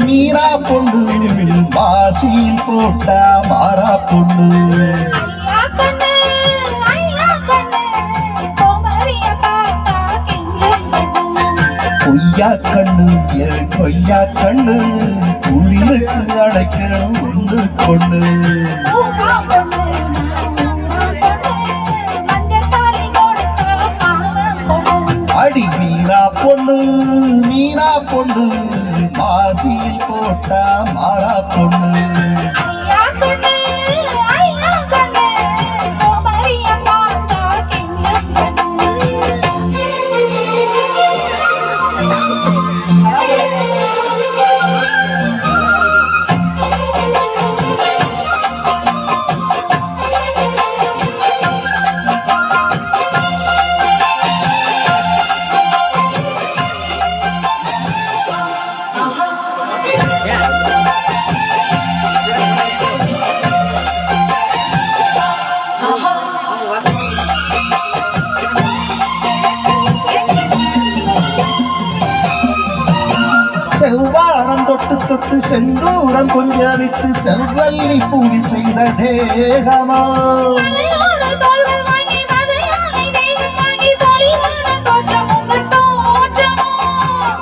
மீரா பொண்ணு பாசியில் போட்டா மாறா பொண்ணு கொய்யா கண்ணு கொய்யா கண்ணு குளிருக்கு அடைக்கணும் ஒன்று கொண்டு அடி மீரா பொண்ணு மாசியில் போட்டா மாறா பொண்ணு செவ்வாரம் தொட்டு தொட்டு செந்தூரம் கொஞ்சம் விட்டு செவ்வல்லி பூவி செய்த தேகமா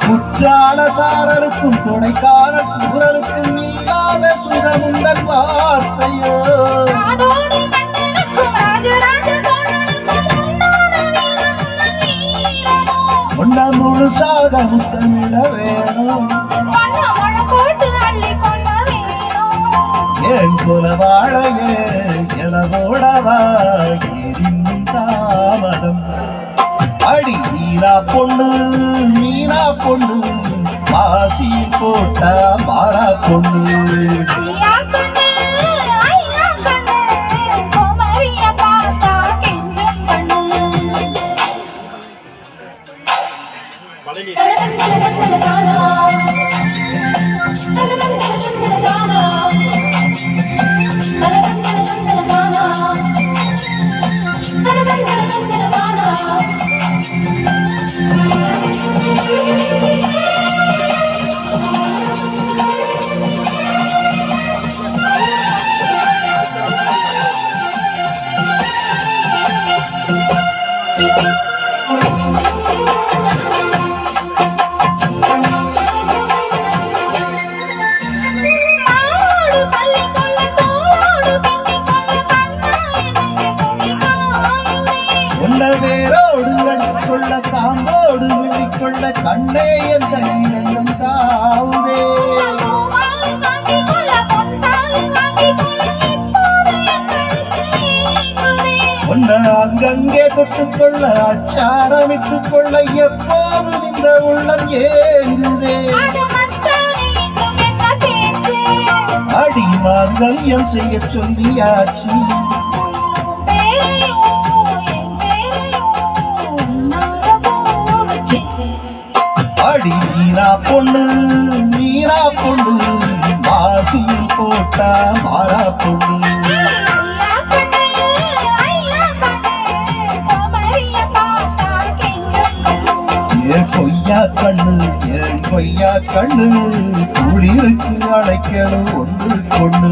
குற்றால சாரருக்கும் கொடைக்கான சூரருக்கும் இல்லாத சுகமுந்தன் வார்த்தையோ ஒன்ன முழுசாக முத்தமிட வேணும் ஏன் கொல வாழையே எலவோடவா ஏறின் தாமதம் அடி மீரா பொண்ணு மாசியில் போட்டா மாறா பொண்ணு வேரோடு வழிக்கொள்ள காம்போடு விழிக்கொள்ள கண்ணே என் கையிலும் தாவுதே ஒன்ன அங்கங்கே தொட்டுக்கொள்ள அச்சாரமிட்டுக் கொள்ள எப்போதும் இந்த உள்ளம் ஏங்குதே அடி மாங்கல்யம் செய்ய சொல்லியாச்சு அடி மீரா பொண்ணு மாசியில் போட்டா மாறா பொண்ணு கொய்யா கண்ணு குளிருக்கு அழைக்கணும் ஒன்று கொண்டு